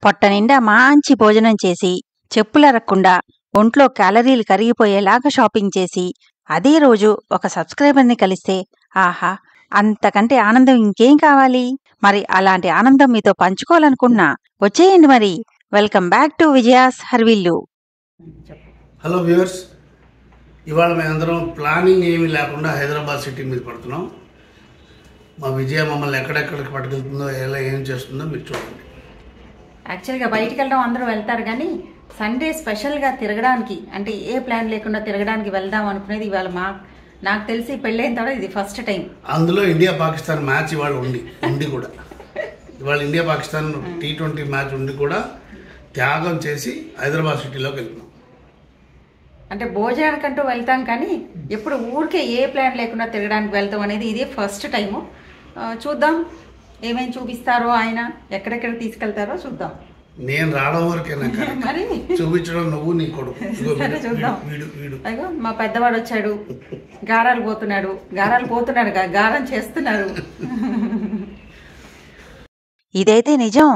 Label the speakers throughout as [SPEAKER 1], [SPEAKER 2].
[SPEAKER 1] పొట్ట నిండా మంచి భోజనం చేసి చెప్పులరక్కుండా ఒంట్లో క్యాలరీలు కరిగిపోయేలాగా షాపింగ్ చేసి అదే రోజు ఒక సబ్స్క్రైబర్ని కలిస్తే ఆహా, అంతకంటే ఆనందం ఇంకేం కావాలి? మరి అలాంటి ఆనందం మీతో పంచుకోవాలనుకున్నా. వచ్చేయండి మరి. వెల్కమ్ బ్యాక్ టు విజయాస్ హర్విల్లు.
[SPEAKER 2] హలో వ్యూవర్స్, ఇవాళ మేమందరం ప్లానింగ్ ఏమీ లేకుండా హైదరాబాద్ సిటీ మీద పడుతున్నాం. మా విజయ మమ్మల్ని ఎక్కడెక్కడికి పట్టుకెళ్తుందో, ఎలా ఏం చేస్తుందో మీరు చూడండి.
[SPEAKER 3] యాక్చువల్గా బయటికి వెళ్ళడం అందరూ వెళ్తారు, కానీ సండే స్పెషల్గా తిరగడానికి, అంటే ఏ ప్లాన్ లేకుండా తిరగడానికి వెళ్దాం అనుకునేది ఇవాళ నాకు తెలిసి పెళ్ళైన తర్వాత ఇది ఫస్ట్ టైం.
[SPEAKER 2] అందులో ఇండియా పాకిస్తాన్ మ్యాచ్ ఇవాళ ఉండి కూడా ఇవాళ ఇండియా పాకిస్తాన్ T20 మ్యాచ్ ఉండి కూడా త్యాగం చేసి హైదరాబాద్ సిటీలోకి వెళ్తున్నాం.
[SPEAKER 3] అంటే భోజనానికంటూ వెళ్తాం, కానీ ఎప్పుడు ఊరికే ఏ ప్లాన్ లేకుండా తిరగడానికి వెళ్తాం అనేది ఇదే ఫస్ట్ టైము. చూద్దాం ఏమేమి చూపిస్తారో, ఆయన ఎక్కడెక్కడ తీసుకెళ్తారో చూద్దాం.
[SPEAKER 2] నేను రావడం వరకేనా
[SPEAKER 3] మరి
[SPEAKER 2] చూపించడం నువ్వు నీ కొడుకు.
[SPEAKER 3] చూద్దాం. అయ్యో మా పెద్దవాడు వచ్చాడు, గారాలు పోతున్నాడు గారం చేస్తున్నారు.
[SPEAKER 1] ఇదైతే నిజం.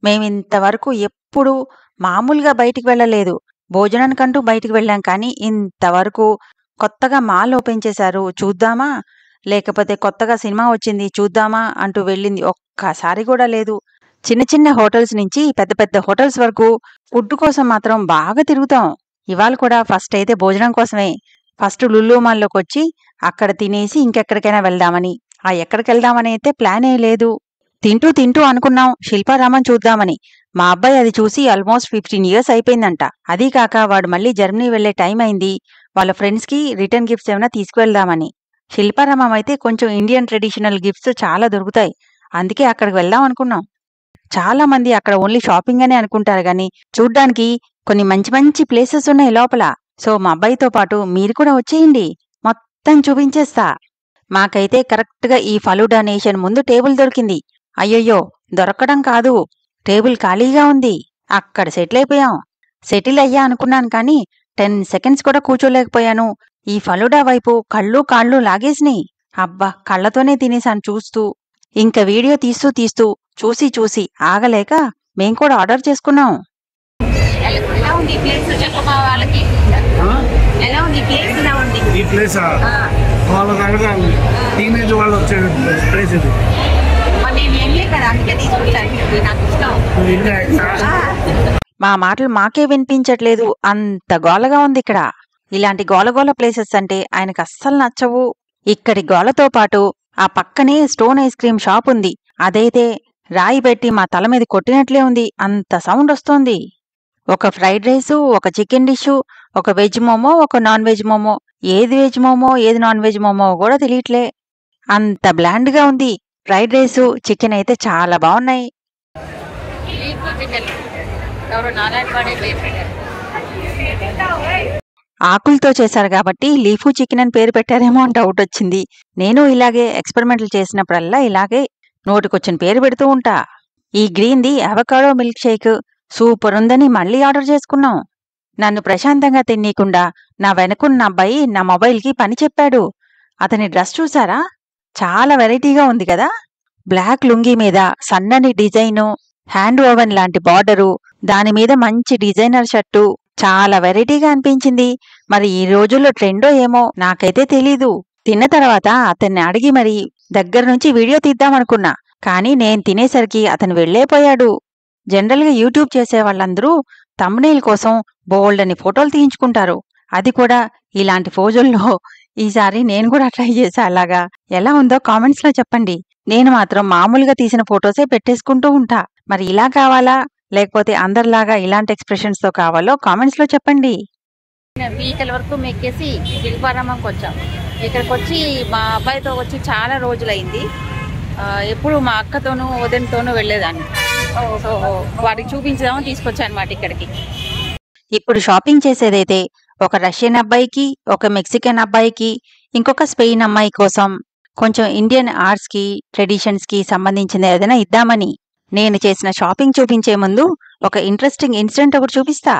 [SPEAKER 1] మేమింతవరకు ఎప్పుడు మామూలుగా బయటికి వెళ్ళలేదు. భోజనానికంటూ బయటికి వెళ్ళాం, కానీ ఇంతవరకు కొత్తగా మాల్ ఓపెన్ చేశారు చూద్దామా, లేకపోతే కొత్తగా సినిమా వచ్చింది చూద్దామా అంటూ వెళ్ళింది ఒక్కసారి కూడా లేదు. చిన్న చిన్న హోటల్స్ నుంచి పెద్ద పెద్ద హోటల్స్ వరకు ఫుడ్ కోసం మాత్రం బాగా తిరుగుతాం. ఇవాళ కూడా ఫస్ట్ అయితే భోజనం కోసమే. ఫస్ట్ లుల్లు మాల్లోకి వచ్చి అక్కడ తినేసి ఇంకెక్కడికైనా వెళ్దామని. ఆ ఎక్కడికి వెళ్దామని అయితే ప్లానే లేదు. తింటూ తింటూ అనుకున్నాం శిల్పారామం చూద్దామని. మా అబ్బాయి అది చూసి ఆల్మోస్ట్ 15 years అయిపోయిందంట. అదీ కాక వాడు మళ్ళీ జర్మనీ వెళ్లే టైం అయింది. వాళ్ళ ఫ్రెండ్స్కి రిటర్న్ గిఫ్ట్స్ ఏమైనా తీసుకువెళ్దామని. శిల్పారామం అయితే కొంచెం ఇండియన్ ట్రెడిషనల్ గిఫ్ట్స్ చాలా దొరుకుతాయి, అందుకే అక్కడికి వెళ్దాం అనుకున్నాం. చాలా మంది అక్కడ ఓన్లీ షాపింగ్ అనే అనుకుంటారు, గాని చూడ్డానికి కొన్ని మంచి మంచి ప్లేసెస్ ఉన్నాయి లోపల. సో మా అబ్బాయితో పాటు మీరు కూడా వచ్చేయండి, మొత్తం చూపించేస్తా. మాకైతే కరెక్ట్ గా ఈ ఫలూడా నేషన్ ముందు టేబుల్ దొరికింది. అయ్యయ్యో, దొరకడం కాదు, టేబుల్ ఖాళీగా ఉంది. అక్కడ సెటిల్ అయిపోయాం. సెటిల్ అయ్యా అనుకున్నాను, కానీ 10 seconds కూడా కూర్చోలేకపోయాను. ఈ ఫలూడా వైపు కళ్ళు కాళ్ళు లాగేసినాయి. అబ్బా, కళ్ళతోనే తినేసాను చూస్తూ. ఇంక వీడియో తీస్తూ చూసి ఆగలేక మేం కూడా ఆర్డర్ చేసుకున్నాం. మా మాటలు మాకే వినిపించట్లేదు, అంత గోలగా ఉంది ఇక్కడ. ఇలాంటి గోలగోల ప్లేసెస్ అంటే ఆయనకు అస్సలు నచ్చవు. ఇక్కడి గోలతో పాటు ఆ పక్కనే స్టోన్ ఐస్ క్రీమ్ షాప్ ఉంది. అదైతే రాయి పెట్టి మా తల మీద కొట్టినట్లే ఉంది, అంత సౌండ్ వస్తోంది. ఒక ఫ్రైడ్ రైసు, ఒక చికెన్ డిష్, ఒక వెజ్ మోమో, ఒక నాన్ వెజ్ మోమో. ఏది వెజ్ మోమో ఏది నాన్ వెజ్ మోమో కూడా తెలియట్లే, అంత బ్లాండ్ గా ఉంది. ఫ్రైడ్ రైసు, చికెన్ అయితే చాలా బాగున్నాయి. ఆకులతో చేశారు కాబట్టి లీఫు చికెన్ అని పేరు పెట్టారేమో అని డౌట్ వచ్చింది. నేను ఇలాగే ఎక్స్పెరిమెంట్లు చేసినప్పుడల్లా ఇలాగే నోటికొచ్చిన పేరు పెడుతూ ఉంటా. ఈ గ్రీన్ది అవకాడో మిల్క్ షేక్ సూపర్ ఉందని మళ్ళీ ఆర్డర్ చేసుకున్నాం. నన్ను ప్రశాంతంగా తిన్నీకుండా నా వెనకున్న అబ్బాయి నా మొబైల్కి పని చెప్పాడు. అతని డ్రెస్ చూసారా, చాలా వెరైటీగా ఉంది కదా. బ్లాక్ లుంగీ మీద సన్నని డిజైను, హ్యాండ్ ఓవెన్ లాంటి బార్డరు, దానిమీద మంచి డిజైనర్ షర్టు, చాలా వెరైటీగా అనిపించింది. మరి ఈ రోజుల్లో ట్రెండో ఏమో నాకైతే తెలీదు. తిన్న తర్వాత అతన్ని అడిగి మరి దగ్గర నుంచి వీడియో తీద్దామనుకున్నా, కానీ నేను తినేసరికి అతను వెళ్లేపోయాడు. జనరల్గా యూట్యూబ్ చేసే వాళ్ళందరూ థంబ్నెయిల్ కోసం బోల్డని ఫోటోలు తీయించుకుంటారు. అది కూడా ఇలాంటి ఫోజుల్లో. ఈసారి నేను కూడా ట్రై చేశా. అలాగా ఎలా ఉందో కామెంట్స్ లో చెప్పండి. నేను మాత్రం మామూలుగా తీసిన ఫోటోసే పెట్టేసుకుంటూ ఉంటా. మరి ఇలా కావాలా, లేకపోతే అందరిలాగా ఇలాంటి ఎక్స్ప్రెషన్స్ తో కావాలో కామెంట్స్ లో చెప్పండి.
[SPEAKER 3] పీకల వరకు మెక్కేసి శిల్పారామంకి వచ్చాం. ఇక్కడికి వచ్చి మా అబ్బాయితో వచ్చి చాలా రోజులైంది. ఎప్పుడు మా అక్కతోనూ వదినతోనూ వెళ్ళేదాన్ని. సో వాడికి చూపించదామని తీసుకొచ్చాను మాట ఇక్కడికి.
[SPEAKER 1] ఇప్పుడు షాపింగ్ చేసేదైతే ఒక రష్యన్ అబ్బాయికి, ఒక మెక్సికన్ అబ్బాయికి, ఇంకొక స్పెయిన్ అమ్మాయి కోసం కొంచెం ఇండియన్ ఆర్ట్స్ కి ట్రెడిషన్స్ కి సంబంధించిన ఏదైనా ఇద్దామని. నేను చేసిన షాపింగ్ చూపించే ముందు ఒక ఇంట్రెస్టింగ్ ఇన్సిడెంట్ ఒకటి చూపిస్తా.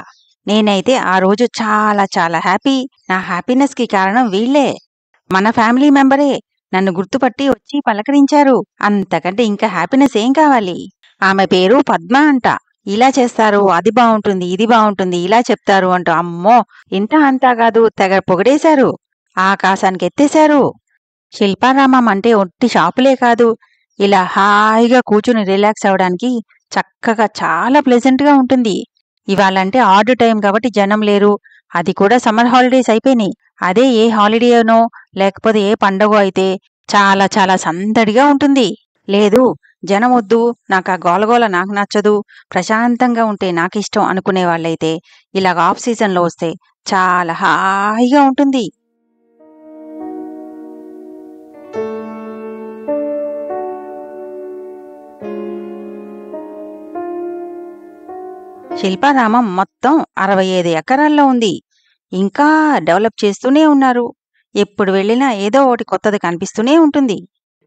[SPEAKER 1] నేనైతే ఆ రోజు చాలా చాలా హ్యాపీ. నా హ్యాపీనెస్ కి కారణం వీళ్లే, మన ఫ్యామిలీ మెంబరే. నన్ను గుర్తుపట్టి వచ్చి పలకరించారు. అంతకంటే ఇంకా హ్యాపీనెస్ ఏం కావాలి. ఆమె పేరు పద్మ అంట. ఇలా చేస్తారు, అది బావుంటుంది, ఇది బావుంటుంది, ఇలా చెప్తారు అంటూ అమ్మో! ఇంతా అంతా కాదు తెగ పొగిడేశారు. ఆకాశానికి ఎత్తేశారు. శిల్పారామం అంటే ఒట్టి షాపులే కాదు. ఇలా హాయిగా కూర్చుని రిలాక్స్ అవ్వడానికి చక్కగా చాలా ప్లెజెంట్‌గా ఉంటుంది. ఇవాళంటే ఆడ్ టైం కాబట్టి జనం లేరు. అది కూడా సమ్మర్ హాలిడేస్ అయిపోయినాయి. అదే ఏ హాలిడేనో లేకపోతే ఏ పండగో అయితే చాలా చాలా సందడిగా ఉంటుంది. లేదు జనమొద్దు, నాకా గోలగోల నాకు నచ్చదు, ప్రశాంతంగా ఉంటే నాకిష్టం అనుకునే వాళ్ళైతే ఇలాగ ఆఫ్ సీజన్‌లో వస్తే చాలా హాయిగా ఉంటుంది. శిల్పారామం మొత్తం 65 ఎకరాల్లో ఉంది. ఇంకా డెవలప్ చేస్తూనే ఉన్నారు. ఎప్పుడు వెళ్ళినా ఏదో ఒకటి కొత్తది కనిపిస్తూనే ఉంటుంది.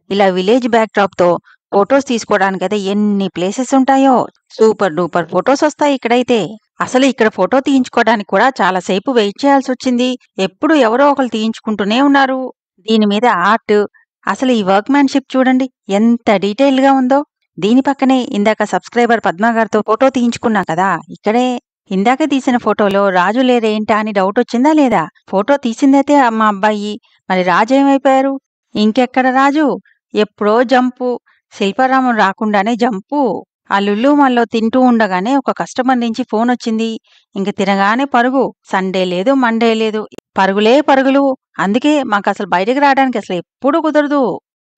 [SPEAKER 1] ఇలా విలేజ్ బ్యాక్‌డ్రాప్‌తో ఫోటోస్ తీసుకోవడానికైతే ఎన్ని ప్లేసెస్ ఉంటాయో. సూపర్ డూపర్ ఫోటోస్ వస్తాయి ఇక్కడైతే. అసలు ఇక్కడ ఫోటో తీయించుకోవడానికి కూడా చాలా సేపు వెయిట్ చేయాల్సొచ్చింది. ఎప్పుడు ఎవరో ఒకళ్ళు తీయించుకుంటూనే ఉన్నారు. దీని మీద ఆర్ట్, అసలు ఈ వర్క్‌మ్యాన్‌షిప్ చూడండి ఎంత డీటెయిల్‌గా ఉందో. దీని పక్కనే ఇందాక సబ్స్క్రైబర్ పద్మ గారితో ఫోటో తీయించుకున్నా కదా, ఇక్కడే. ఇందాక తీసిన ఫోటోలో రాజు లేరేంటా అని డౌట్ వచ్చిందా లేదా? ఫోటో తీసిందైతే మా అబ్బాయి, మరి రాజు ఏమైపోయారు? ఇంకెక్కడ రాజు? ఎప్పుడో జంపు. శిల్పారామం రాకుండానే జంపు. ఆ లుల్లు మాల్లో తింటూ ఉండగానే ఒక కస్టమర్ నుంచి ఫోన్ వచ్చింది. ఇంక తినగానే పరుగు. సండే లేదు, మండే లేదు, పరుగులే పరుగులు. అందుకే మాకసలు బయటకు రావడానికి అసలు ఎప్పుడూ కుదరదు.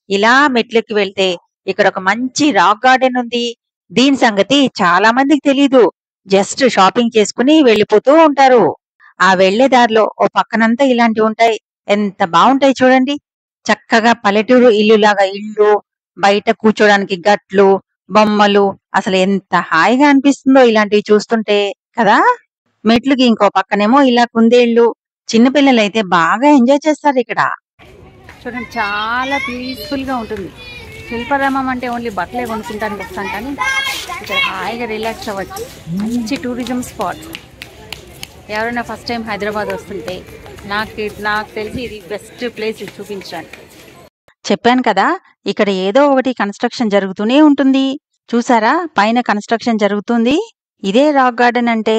[SPEAKER 1] ఇలా మెట్లెక్కి వెళ్తే ఇక్కడ ఒక మంచి రాక్ గార్డెన్ ఉంది. దీని సంగతి చాలా మందికి తెలీదు. జస్ట్ షాపింగ్ చేసుకుని వెళ్ళిపోతూ ఉంటారు. ఆ వెళ్లే దారిలో ఓ పక్కనంతా ఇలాంటివి ఉంటాయి. ఎంత బావుంటాయి చూడండి. చక్కగా పల్లెటూరు ఇల్లులాగా ఇల్లు, బయట కూర్చోడానికి గట్లు, బొమ్మలు, అసలు ఎంత హాయిగా అనిపిస్తుందో ఇలాంటివి చూస్తుంటే కదా. మెట్లుకి ఇంకో పక్కనేమో ఇలా కుందేళ్లు. చిన్నపిల్లలైతే బాగా ఎంజాయ్ చేస్తారు ఇక్కడ.
[SPEAKER 3] చూడండి చాలా పీస్ఫుల్గా ఉంటుంది. శిల్పారామం అంటే ఓన్లీ బట్టలే కొనుక్కుంటానికి వస్తాం, కానీ ఇక్కడ హాయిగా రిలాక్స్ అవ్వచ్చు. మంచి టూరిజం స్పాట్. ఎవరైనా ఫస్ట్ టైం హైదరాబాద్ వస్తుంటే నాకు తెలిసి ఇది బెస్ట్ ప్లేస్ చూపించడానికి.
[SPEAKER 1] చెప్పాను కదా, ఇక్కడ ఏదో ఒకటి కన్స్ట్రక్షన్ జరుగుతూనే ఉంటుంది. చూసారా, పైన కన్స్ట్రక్షన్ జరుగుతుంది. ఇదే రాక్ గార్డెన్ అంటే.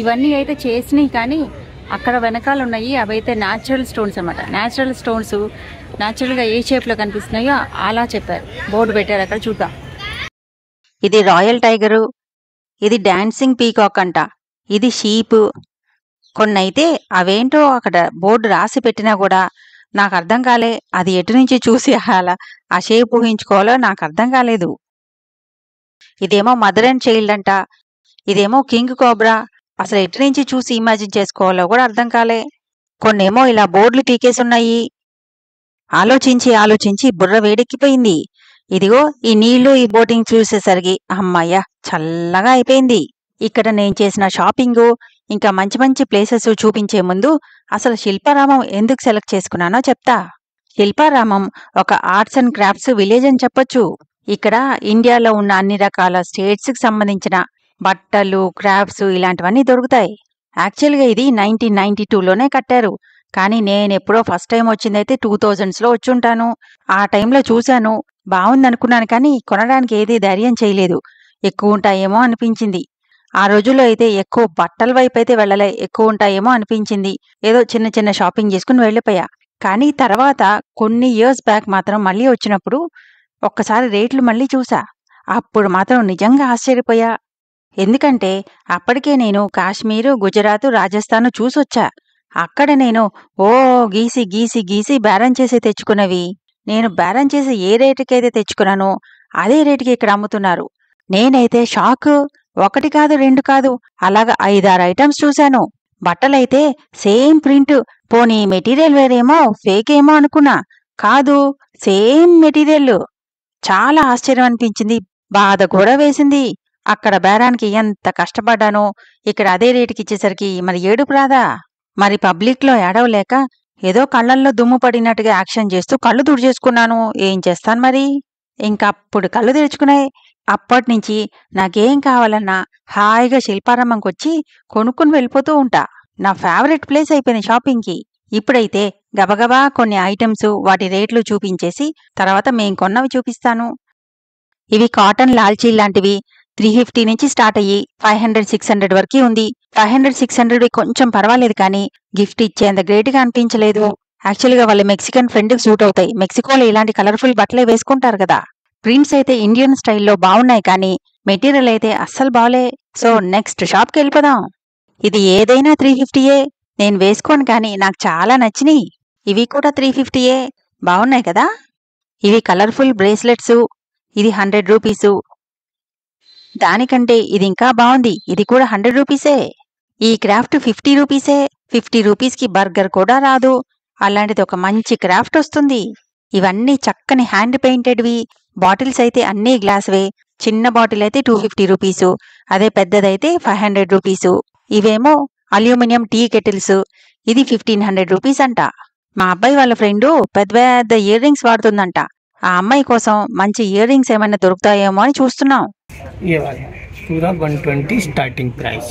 [SPEAKER 3] ఇవన్నీ అయితే చేసినాయి, కానీ అక్కడ వెనకాల ఉన్నాయి అవైతే న్యాచురల్ స్టోన్స్ అన్నమాట. న్యాచురల్ స్టోన్స్ న్యాచురల్గా ఏ షేప్లో కనిపిస్తున్నాయో అలా చెప్పారు, బోర్డు పెట్టారు అక్కడ. చూద్దాం.
[SPEAKER 1] ఇది రాయల్ టైగరు, ఇది డాన్సింగ్ పీకాక్ అంట, ఇది షీప్. కొన్నైతే అవేంటో అక్కడ బోర్డు రాసి పెట్టినా కూడా నాకు అర్థం కాలే. అది ఎటు నుంచి చూసి అలా ఆ షేప్ ఊహించుకోవాలో నాకు అర్థం కాలేదు. ఇదేమో మదర్ అండ్ చైల్డ్ అంట, ఇదేమో కింగ్ కోబ్రా. అసలు ఎటు నుంచి చూసి ఇమాజిన్ చేసుకోవాలో కూడా అర్థం కాలే. కొన్నేమో ఇలా బోర్డులు పీకేసున్నాయి. ఆలోచించి ఆలోచించి బుర్ర వేడెక్కిపోయింది. ఇదిగో ఈ నీళ్లు, ఈ బోటింగ్ చూసేసరికి అమ్మయ్య చల్లగా అయిపోయింది. ఇక్కడ నేను చేసిన షాపింగు, ఇంకా మంచి మంచి ప్లేసెస్ చూపించే ముందు అసలు శిల్పారామం ఎందుకు సెలెక్ట్ చేసుకున్నానో చెప్తా. శిల్పారామం ఒక ఆర్ట్స్ అండ్ క్రాఫ్ట్స్ విలేజ్ అని చెప్పొచ్చు. ఇక్కడ ఇండియాలో ఉన్న అన్ని రకాల స్టేట్స్కి సంబంధించిన బట్టలు, క్రాఫ్ట్స్ ఇలాంటివన్నీ దొరుకుతాయి. యాక్చువల్గా ఇది 1992లోనే కట్టారు, కానీ నేనెప్పుడో ఫస్ట్ టైం వచ్చిందైతే 2000స్లో వచ్చుంటాను. ఆ టైంలో చూశాను, బాగుందనుకున్నాను, కానీ కొనడానికి ఏదీ ధైర్యం చేయలేదు. ఎక్కువ ఉంటాయేమో అనిపించింది. ఆ రోజుల్లో అయితే ఎక్కువ బట్టల వైపు అయితే వెళ్ళలే, ఎక్కువ ఉంటాయేమో అనిపించింది. ఏదో చిన్న చిన్న షాపింగ్ చేసుకుని వెళ్ళిపోయా. కానీ తర్వాత కొన్ని ఇయర్స్ బ్యాక్ మాత్రం మళ్ళీ వచ్చినప్పుడు ఒక్కసారి రేట్లు మళ్ళీ చూసా. అప్పుడు మాత్రం నిజంగా ఆశ్చర్యపోయా. ఎందుకంటే అప్పటికే నేను కాశ్మీరు, గుజరాత్, రాజస్థాన్ చూసొచ్చా. అక్కడ నేను గీసి గీసి గీసి బేరం చేసి తెచ్చుకున్నవి నేను బేరం చేసి ఏ రేటుకైతే తెచ్చుకున్నానో అదే రేటుకి ఇక్కడ అమ్ముతున్నారు. నేనైతే షాక్. ఒకటి కాదు, రెండు కాదు, అలాగా 5-6 ఐటమ్స్ చూశాను. బట్టలైతే సేమ్ ప్రింట్. పోనీ మెటీరియల్ వేరేమో ఫేక్ ఏమో అనుకున్నా. కాదు, సేమ్ మెటీరియల్. చాలా ఆశ్చర్యం అనిపించింది, బాధ కూడా వేసింది. అక్కడ బేరానికి ఎంత కష్టపడ్డానో ఇక్కడ అదే రేటుకి ఇచ్చేసరికి మరి ఏడుపు రాదా? మరి పబ్లిక్లో ఏడవలేక ఏదో కళ్ళల్లో దుమ్ము పడినట్టుగా యాక్షన్ చేస్తూ కళ్ళు తుడిచేసుకున్నాను. ఏం చేస్తాను మరి? ఇంకప్పుడు కళ్ళు తెరుచుకున్నాయి. అప్పటినుంచి నాకేం కావాలన్నా హాయిగా శిల్పారామంకొచ్చి కొనుక్కుని వెళ్ళిపోతూ ఉంటా. నా ఫేవరెట్ ప్లేస్ అయిపోయింది షాపింగ్కి. ఇప్పుడైతే గబగబా కొన్ని ఐటమ్స్ వాటి రేట్లు చూపించేసి తర్వాత మేం కొన్నవి చూపిస్తాను. ఇవి కాటన్ లాల్చీ లాంటివి 350 నుంచి స్టార్ట్ అయ్యి 500-600 వరకు ఉంది. 500-600 కొంచెం పర్వాలేదు, కానీ గిఫ్ట్ ఇచ్చేంత గ్రేట్ గా అనిపించలేదు. యాక్చువల్గా వాళ్ళు మెక్సికన్ ఫ్రెండ్ కి సూట్ అవుతాయి. మెక్సికోలో ఇలాంటి కలర్ఫుల్ బట్టలే వేసుకుంటారు కదా. ప్రింట్స్ అయితే ఇండియన్ స్టైల్లో బాగున్నాయి, కానీ మెటీరియల్ అయితే అస్సలు బాలే. సో నెక్స్ట్ షాప్కి వెళ్ళిపోదాం. ఇది ఏదైనా 350యే. నేను వేసుకోను, కానీ నాకు చాలా నచ్చినాయి. ఇవి కూడా 350యే, బాగున్నాయి కదా. ఇవి కలర్ఫుల్ బ్రేస్లెట్స్. ఇది 100 రూపీసు. దానికంటే ఇది ఇంకా బాగుంది. ఇది కూడా 100 రూపీసే. ఈ క్రాఫ్ట్ 50 రూపీసే. 50 రూపీస్కి బర్గర్ కూడా రాదు. అలాంటిది ఒక మంచి క్రాఫ్ట్ వస్తుంది. ఇవన్నీ చక్కని హ్యాండ్ పెయింటెడ్వి. బాటిల్స్ అయితే అన్నీ గ్లాస్వే. చిన్న బాటిల్ అయితే 250 రూపీసు, అదే పెద్దదైతే 500 రూపీసు. ఇవేమో అల్యూమినియం టీ కెటిల్స్. ఇది 1500 రూపీస్ అంట. మా అబ్బాయి వాళ్ళ ఫ్రెండు పెద్ద పెద్ద ఇయర్ రింగ్స్ వాడుతుందంట. ఆ అమ్మాయి కోసం మంచి ఇయర్ రింగ్స్ ఏమైనా దొరుకుతాయేమో అని చూస్తున్నాం.
[SPEAKER 4] ये वाला पूरा 120 स्टार्टिंग प्राइस,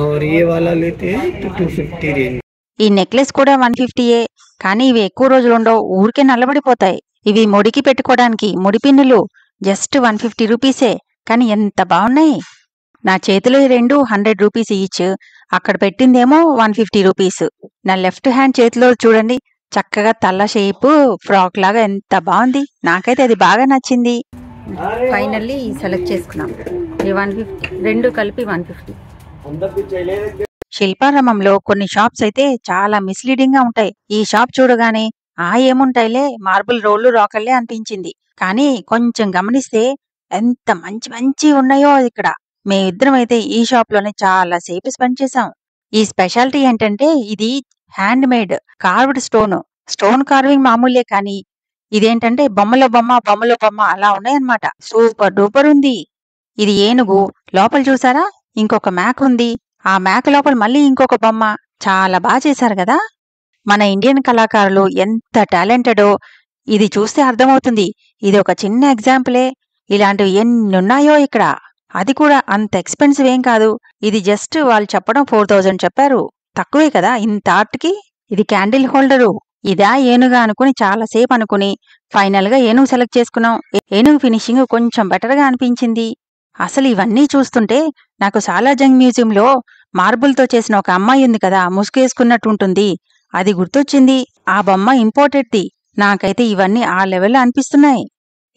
[SPEAKER 4] और ये वाला लेते हैं तो 250 रेंज.
[SPEAKER 1] ఈ నెక్లెస్ కూడా 150యే, కానీ ఇవి ఎక్కువ రోజులు ఉండవు, ఊరికే నల్లబడిపోతాయి. ఇవి ముడికి పెట్టుకోవడానికి ముడిపిన్నులు. జస్ట్ 150 రూపీసే, కానీ ఎంత బాగున్నాయి. నా చేతిలో ఈ రెండు 100 రూపీస్ ఈచ్. అక్కడ పెట్టిందేమో 150 రూపీస్. నా లెఫ్ట్ హ్యాండ్ చేతిలో చూడండి, చక్కగా తల్ల షేప్ ఫ్రాక్ లాగా ఎంత బాగుంది. నాకైతే అది బాగా నచ్చింది. ఫైనల్లీ సెలెక్ట్ చేసుకున్నాం. ఈ 150 రెండు కలిపి 150. శిల్పారామంలో కొన్ని షాప్స్ అయితే చాలా మిస్లీడింగ్ గా ఉంటాయి. ఈ షాప్ చూడగానే ఏముంటాయిలే మార్బుల్ రోళ్లు రాకల్లే అనిపించింది. కానీ కొంచెం గమనిస్తే ఎంత మంచి మంచి ఉన్నాయో ఇక్కడ. మేమిద్దరం అయితే ఈ షాప్ లోనే చాలా సేపు స్పెండ్ చేసాం. ఈ స్పెషాలిటీ ఏంటంటే ఇది hand made carved stone carving మామూలే, కానీ ఇదేంటంటే బొమ్మలో బొమ్మ అలా ఉన్నాయన్నమాట. సూపర్ డూపర్ ఉంది. ఇది ఏనుగు. లోపల చూసారా ఇంకొక మేక ఉంది. ఆ మేక లోపల మళ్ళీ ఇంకొక బొమ్మ. చాలా బాగా చేశారు కదా. మన ఇండియన్ కళాకారులు ఎంత టాలెంటెడో ఇది చూస్తే అర్థమవుతుంది. ఇది ఒక చిన్న ఎగ్జాంపులే. ఇలాంటివి ఎన్నున్నాయో ఇక్కడ. అది కూడా అంత ఎక్స్పెన్సివ్ ఏం కాదు. ఇది జస్ట్ వాళ్ళు చెప్పడం 4000 చెప్పారు. తక్కువే కదా ఇంత ఆర్ట్కి. ఇది క్యాండిల్ హోల్డరు. ఇదా ఏనుగా అనుకుని చాలాసేపు అనుకుని ఫైనల్ గా ఏనుగు సెలెక్ట్ చేసుకున్నాం. ఏనుగు ఫినిషింగ్ కొంచెం బెటర్ గా అనిపించింది. అసలు ఇవన్నీ చూస్తుంటే నాకు సాలార్జంగ్ మ్యూజియంలో మార్బుల్తో చేసిన ఒక అమ్మాయి ఉంది కదా, ముసుగేసుకున్నట్టుంటుంది, అది గుర్తొచ్చింది. ఆ బొమ్మ ఇంపోర్టెడ్ది. నాకైతే ఇవన్నీ ఆ లెవెల్లో అనిపిస్తున్నాయి.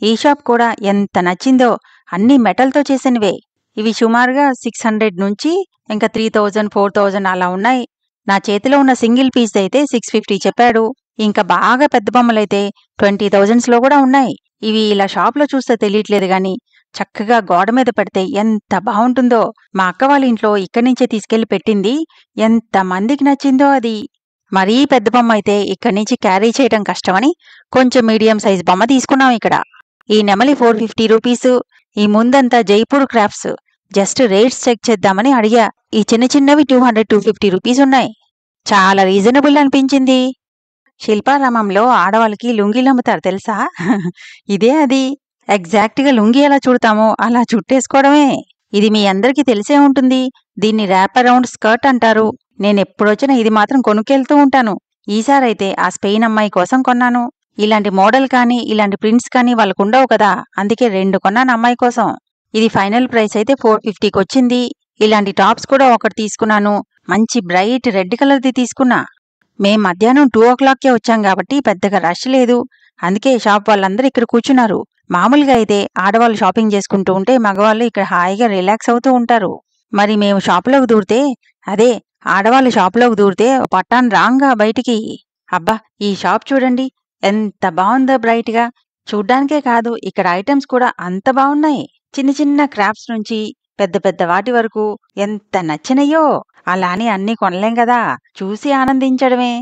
[SPEAKER 1] ఈ షాప్ కూడా ఎంత నచ్చిందో. అన్నీ మెటల్తో చేసినవే. ఇవి సుమారుగా 600 నుంచి ఇంకా 3000, 4000 అలా ఉన్నాయి. నా చేతిలో ఉన్న సింగిల్ పీస్ అయితే 650 చెప్పాడు. ఇంకా బాగా పెద్ద బొమ్మలైతే 20,000s లో కూడా ఉన్నాయి. ఇవి ఇలా షాప్లో చూస్తే తెలియట్లేదు గాని చక్కగా గోడ మీద పెడితే ఎంత బాగుంటుందో. మా అక్క వాళ్ళ ఇంట్లో ఇక్కడి నుంచే తీసుకెళ్లి పెట్టింది. ఎంత మందికి నచ్చిందో అది. మరీ పెద్ద బొమ్మ అయితే ఇక్కడి నుంచి క్యారీ చేయడం కష్టమని కొంచెం మీడియం సైజ్ బొమ్మ తీసుకున్నాం ఇక్కడ. ఈ నెమలి 450 రూపీసు. ఈ ముందంతా Jaipur crafts. Just rates check చేద్దామని అడిగా. ఈ చిన్న చిన్నవి 200-250 రూపీస్ ఉన్నాయి. చాలా రీజనబుల్ అనిపించింది. శిల్పారామంలో ఆడవాళ్ళకి లుంగీలు అమ్ముతారు తెలుసా. ఇదే అది. ఎగ్జాక్ట్ గా లుంగీ ఎలా చుడతామో అలా చుట్టేసుకోవడమే. ఇది మీ అందరికీ తెలిసే ఉంటుంది. దీన్ని ర్యాప్ అరౌండ్ స్కర్ట్ అంటారు. నేనెప్పుడొచ్చినా ఇది మాత్రం కొనుక్కెళ్తూ ఉంటాను. ఈసారైతే ఆ స్పెయిన్ అమ్మాయి కోసం కొన్నాను. ఇలాంటి మోడల్ కానీ ఇలాంటి ప్రింట్స్ కానీ వాళ్ళకుండవు కదా, అందుకే 2 కొన్నాను అమ్మాయి కోసం. ఇది ఫైనల్ ప్రైస్ అయితే 450కి వచ్చింది. ఇలాంటి టాప్స్ కూడా ఒకటి తీసుకున్నాను. మంచి బ్రైట్ రెడ్ కలర్ది తీసుకున్నా. మేం మధ్యాహ్నం 2 o'clockకే వచ్చాం కాబట్టి పెద్దగా రష్ లేదు. అందుకే షాప్ వాళ్ళందరూ ఇక్కడ కూర్చున్నారు. మామూలుగా అయితే ఆడవాళ్ళు షాపింగ్ చేసుకుంటూ ఉంటే మగవాళ్ళు ఇక్కడ హాయిగా రిలాక్స్ అవుతూ ఉంటారు. మరి మేము షాపులోకి దూరితే ఆడవాళ్ళు షాపులోకి దూరితే పట్టాన్ రాంగా బయటికి. అబ్బా ఈ షాప్ చూడండి ఎంత బాగుందో బ్రైట్ గా. చూడ్డానికే కాదు ఇక్కడ ఐటమ్స్ కూడా అంత బాగున్నాయి. చిన్న చిన్న క్రాఫ్ట్స్ నుంచి పెద్ద పెద్ద వాటి వరకు ఎంత నచ్చినయో. అలా అని అన్ని కొనలేం కదా, చూసి ఆనందించడమే.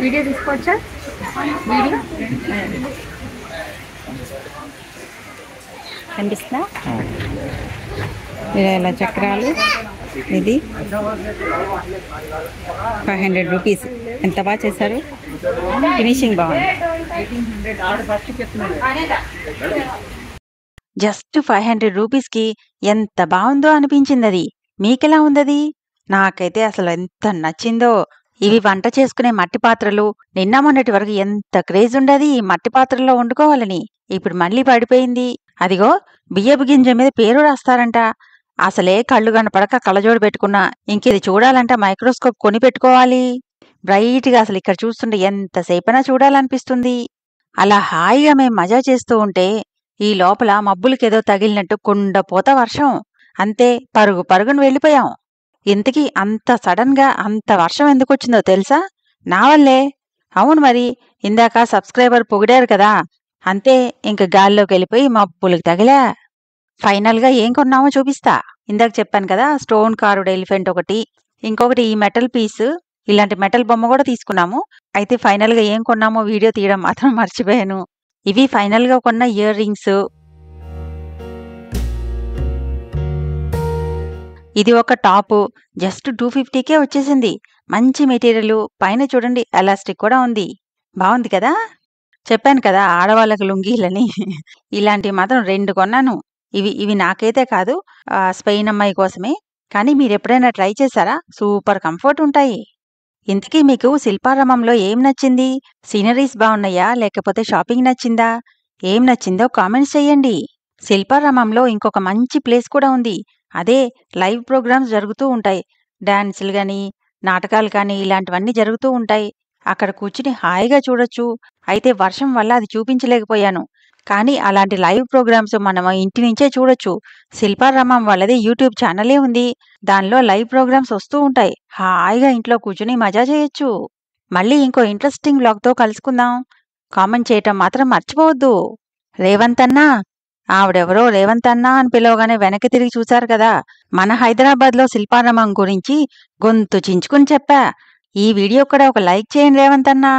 [SPEAKER 3] వీడియో తీసుకోవచ్చా? వీడియో కనిపిస్తుందా? ఇలా చక్రాలు. ఇది 500 రూపీస్. ఎంత బాగా చేశారు. ఫినిషింగ్ బాగుంది.
[SPEAKER 1] జస్ట్ 500 రూపీస్‌కి ఎంత బావుందో అనిపించింది అది. మీకెలా ఉందది? నాకైతే అసలు ఎంత నచ్చిందో. ఇవి వంట చేసుకునే మట్టి పాత్రలు. నిన్న మొన్నటి వరకు ఎంత క్రేజ్ ఉండేది ఈ మట్టి పాత్రల్లో వండుకోవాలని. ఇప్పుడు మళ్ళీ పడిపోయింది. అదిగో బియ్యపు గింజ మీద పేరు రాస్తారంట. అసలే కళ్ళు కనపడక కళ్ళజోడు పెట్టుకున్నా. ఇంకిది చూడాలంటే మైక్రోస్కోప్ కొని పెట్టుకోవాలి. బ్రైట్‌గా అసలు ఇక్కడ చూస్తుంటే ఎంతసేపైనా చూడాలనిపిస్తుంది. అలా హాయిగా మేం మజా చేస్తూ ఉంటే ఈ లోపల మబ్బులకేదో తగిలినట్టు కుండపోత వర్షం. అంతే పరుగు పరుగున వెళ్ళిపోయాం. ఇంతకీ అంత సడన్‌గా అంత వర్షం ఎందుకొచ్చిందో తెలుసా? నా వల్లే. అవును మరి. ఇందాక సబ్స్క్రైబర్ పొగిడారు కదా! అంతే ఇంక గాల్లోకెళ్ళిపోయి మబ్బులకి తగిలా. ఫైనల్‌గా ఏం కొన్నామో చూపిస్తా. ఇందాక చెప్పాను కదా! స్టోన్ కార్వ్డ్ ఎలిఫెంట్ ఒకటి. ఇంకొకటి ఈ మెటల్ పీస్. ఇలాంటి మెటల్ బొమ్మ కూడా తీసుకున్నాము. అయితే ఫైనల్‌గా ఏం కొన్నామో వీడియో తీయడం మాత్రం మర్చిపోయాను. ఇవి ఫైనల్‌గా కొన్న ఇయర్ రింగ్స్. ఇది ఒక టాపు. జస్ట్ 250కే వచ్చేసింది. మంచి మెటీరియల్. పైన చూడండి ఎలాస్టిక్ కూడా ఉంది. బావుంది కదా! చెప్పాను కదా ఆడవాళ్ళకి లుంగీలని. ఇలాంటివి మాత్రం 2 కొన్నాను. ఇవి నాకైతే కాదు. స్పెయిన్ అమ్మాయి కోసమే. కానీ మీరెప్పుడైనా ట్రై చేశారా? సూపర్ కంఫర్ట్ ఉంటాయి. ఇంతకీ మీకు శిల్పారామంలో ఏం నచ్చింది? సీనరీస్ బావున్నాయా? లేకపోతే షాపింగ్ నచ్చిందా? ఏం నచ్చిందో కామెంట్స్ చెయ్యండి. శిల్పారామంలో ఇంకొక మంచి ప్లేస్ కూడా ఉంది. అదే లైవ్ ప్రోగ్రామ్స్ జరుగుతూ ఉంటాయి. డాన్సులు గాని, నాటకాలు కానీ ఇలాంటివన్నీ జరుగుతూ ఉంటాయి. అక్కడ కూర్చుని హాయిగా చూడొచ్చు. అయితే వర్షం వల్ల అది చూపించలేకపోయాను. కానీ అలాంటి లైవ్ ప్రోగ్రామ్స్ మనం ఇంటి నుంచే చూడొచ్చు. శిల్పారామం వాళ్ళది యూట్యూబ్ ఛానలే ఉంది. దానిలో లైవ్ ప్రోగ్రామ్స్ వస్తూ ఉంటాయి. హాయిగా ఇంట్లో కూర్చుని మజా చేయొచ్చు. మళ్ళీ ఇంకో ఇంట్రెస్టింగ్ వ్లాగ్‌తో కలుసుకుందాం. కామెంట్ చేయటం మాత్రం మర్చిపోవద్దు. రేవంత్ అన్నా, ఆవిడెవరో రేవంత్ అన్నా అని పిలవగానే వెనక్కి తిరిగి చూశారు కదా! మన హైదరాబాద్‌లో శిల్పారామం గురించి గొంతు చించుకుని చెప్పా. ఈ వీడియో కూడా ఒక లైక్ చేయండి రేవంత్ అన్నా.